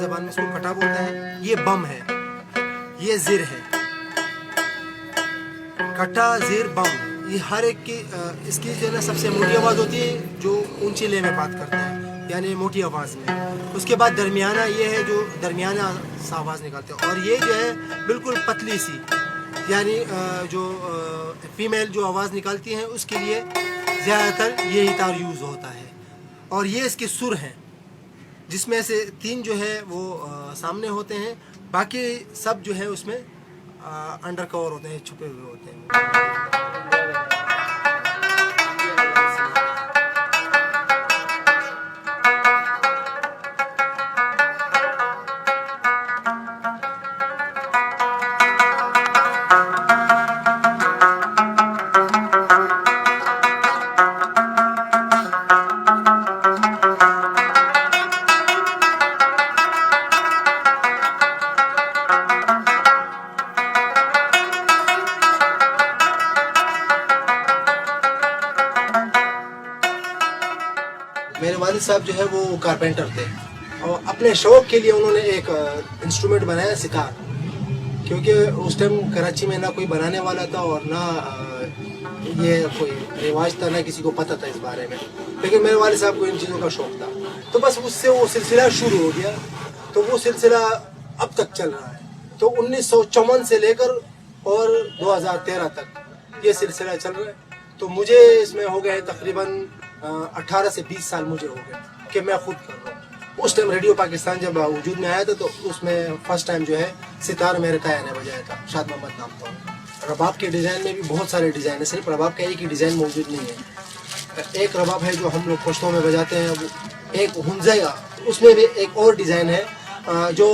زبان میں اس کو کٹا بولتے ہیں. یہ بم ہے, یہ زر ہے, کٹا زیر بم. یہ ہر ایک کی اس کی جو ہے نا سب سے موٹی آواز ہوتی ہے جو اونچی لے میں بات کرتے ہیں, یعنی موٹی آواز میں. اس کے بعد درمیانہ یہ ہے جو درمیانہ سا آواز نکالتے ہیں. اور یہ جو ہے بالکل پتلی سی, یعنی جو فیمیل جو آواز نکالتی ہیں اس کے لیے زیادہ تر یہی تار یوز ہوتا ہے. اور یہ اس کے سر ہیں جس میں سے 3 جو ہے وہ سامنے ہوتے ہیں, باقی سب جو ہے اس میں انڈر کور ہوتے ہیں, چھپے ہوئے ہوتے ہیں. میرے والد صاحب جو ہے وہ کارپینٹر تھے, اور اپنے شوق کے لیے انہوں نے ایک انسٹرومنٹ بنایا ستار, کیونکہ اس ٹائم کراچی میں نہ کوئی بنانے والا تھا اور نہ یہ کوئی رواج تھا, نہ کسی کو پتہ تھا اس بارے میں. لیکن میرے والد صاحب کو ان چیزوں کا شوق تھا, تو بس اس سے وہ سلسلہ شروع ہو گیا. تو وہ سلسلہ اب تک چل رہا ہے. تو 1954 سے لے کر اور 2013 تک یہ سلسلہ چل رہا ہے. تو مجھے اس میں ہو گئے تقریباً 18 سے 20 سال مجھے ہو گئے کہ میں خود کر رہا ہوں. اس ٹائم ریڈیو پاکستان جب وجود میں آیا تھا تو اس میں فرسٹ ٹائم جو ہے ستار میرے تایا نے بجایا تھا, شاد محمد نام تھا. رباب کے ڈیزائن میں بھی بہت سارے ڈیزائن ہیں, صرف رباب کا ایک ہی ڈیزائن موجود نہیں ہے. ایک رباب ہے جو ہم لوگ پشتوں میں بجاتے ہیں, ایک ہنزیا, اس میں بھی ایک اور ڈیزائن ہے جو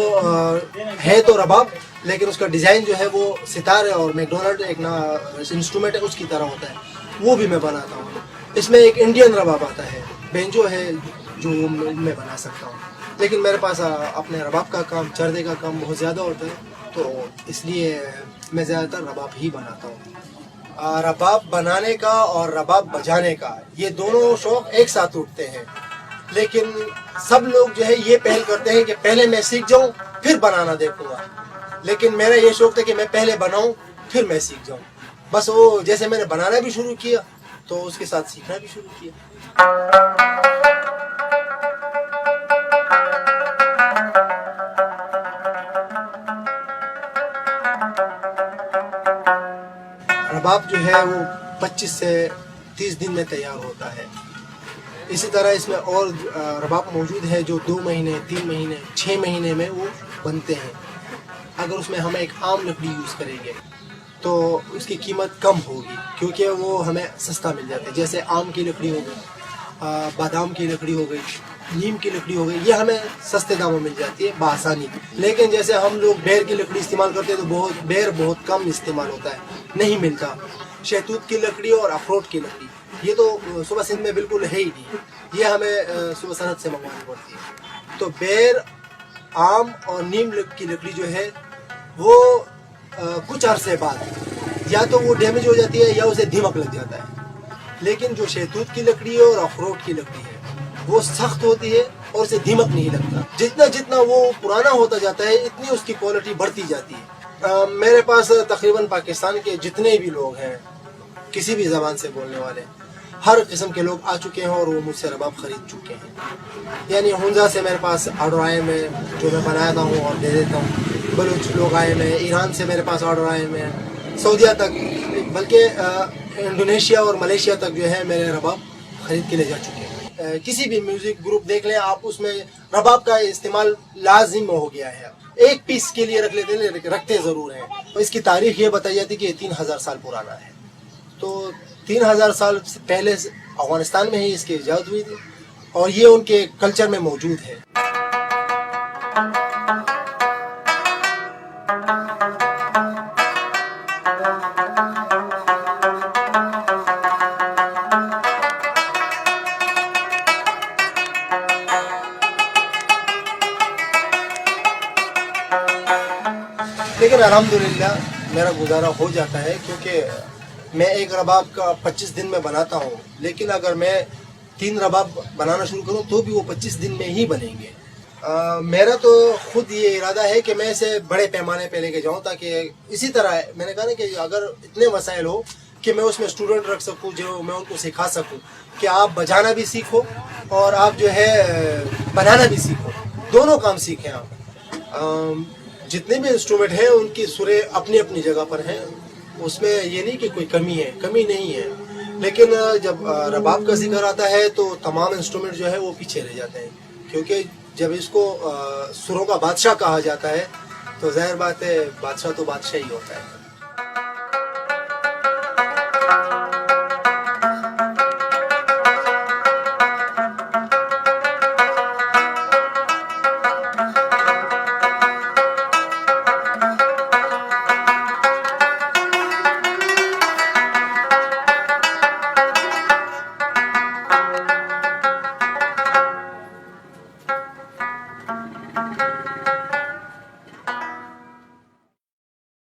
ہے تو رباب لیکن اس کا ڈیزائن جو ہے وہ ستارے اور میکڈونلڈ ایک نا انسٹرومنٹ ہے اس کی طرح ہوتا ہے, وہ بھی میں بناتا ہوں. اس میں ایک انڈین رباب آتا ہے, بینجو ہے جو میں بنا سکتا ہوں. لیکن میرے پاس اپنے رباب کا کام, چردے کا کام بہت زیادہ ہوتا ہے, تو اس لیے میں زیادہ تر رباب ہی بناتا ہوں. رباب بنانے کا اور رباب بجانے کا یہ دونوں شوق ایک ساتھ اٹھتے ہیں, لیکن سب لوگ جو ہے یہ پہل کرتے ہیں کہ پہلے میں سیکھ جاؤں پھر بنانا دیکھوں گا. لیکن میرا یہ شوق تھا کہ میں پہلے بناؤں پھر میں سیکھ جاؤں. بس وہ جیسے میں نے بنانا بھی شروع کیا تو اس کے ساتھ سیکھنا بھی شروع کیا. رباب جو ہے وہ 25 سے 30 دن میں تیار ہوتا ہے. اسی طرح اس میں اور رباب موجود ہے جو 2 مہینے 3 مہینے 6 مہینے میں وہ بنتے ہیں. اگر اس میں ہم ایک عام لکڑی یوز کریں گے تو اس کی قیمت کم ہوگی کیونکہ وہ ہمیں سستا مل جاتا ہے. جیسے آم کی لکڑی ہو گئی, بادام کی لکڑی ہو گئی, نیم کی لکڑی ہو گئی, یہ ہمیں سستے داموں مل جاتی ہے بآسانی. لیکن جیسے ہم لوگ بیر کی لکڑی استعمال کرتے ہیں تو بیر بہت کم استعمال ہوتا ہے, نہیں ملتا. شہتوت کی لکڑی اور اخروٹ کی لکڑی یہ تو صوبہ سندھ میں بالکل ہے ہی نہیں, یہ ہمیں صوبہ سرحد سے منگوانی پڑتی ہے. تو بیر, آم اور نیم کی لکڑی جو ہے وہ کچھ عرصے بعد یا تو وہ ڈیمیج ہو جاتی ہے یا اسے دیمک لگ جاتا ہے. لیکن جو شہتوت کی لکڑی ہے اور اخروٹ کی لکڑی ہے وہ سخت ہوتی ہے اور اسے دیمک نہیں لگتا. جتنا وہ پرانا ہوتا جاتا ہے اتنی اس کی کوالٹی بڑھتی جاتی ہے. میرے پاس تقریباً پاکستان کے جتنے بھی لوگ ہیں کسی بھی زبان سے بولنے والے, ہر قسم کے لوگ آ چکے ہیں اور وہ مجھ سے رباب خرید چکے ہیں. یعنی ہنزا سے میرے پاس آرڈر آئے میں جو میں بناتا ہوں اور دے دیتا ہوں. بلوچ لوگ آئے میں, ایران سے میرے پاس آرڈر آئے میں, سعودیہ تک, بلکہ انڈونیشیا اور ملیشیا تک جو ہے میرے رباب خرید کے لے جا چکے ہیں. کسی بھی میوزک گروپ دیکھ لیں آپ, اس میں رباب کا استعمال لازم ہو گیا ہے. ایک پیس کے لیے رکھ لیتے ہیں, رکھتے ضرور ہیں. اس کی تاریخ یہ بتائی جاتی کہ یہ 3000 سال پرانا ہے. تو 3000 سال سے پہلے افغانستان میں ہی اس کی ایجاد ہوئی تھی اور یہ ان کے کلچر میں موجود ہے. لیکن الحمدللہ میرا گزارا ہو جاتا ہے کیونکہ میں ایک رباب کا 25 دن میں بناتا ہوں. لیکن اگر میں 3 رباب بنانا شروع کروں تو بھی وہ 25 دن میں ہی بنیں گے. میرا تو خود یہ ارادہ ہے کہ میں اسے بڑے پیمانے پہ لے کے جاؤں، تاکہ اسی طرح میں نے کہا نا کہ اگر اتنے وسائل ہو کہ میں اس میں اسٹوڈنٹ رکھ سکوں جو میں ان کو سکھا سکوں کہ آپ بجانا بھی سیکھو اور آپ جو ہے بنانا بھی سیکھو، دونوں کام سیکھیں آپ۔ جتنے بھی انسٹرومنٹ ہیں ان کی سریں اپنی اپنی جگہ پر ہیں، اس میں یہ نہیں کہ کوئی کمی ہے، کمی نہیں ہے، لیکن جب رباب کا ذکر آتا ہے تو تمام انسٹرومنٹ جو ہے وہ پیچھے رہ جاتے ہیں، کیونکہ جب اس کو سروں کا بادشاہ کہا جاتا ہے تو ظاہر بات ہے بادشاہ تو بادشاہ ہی ہوتا ہے۔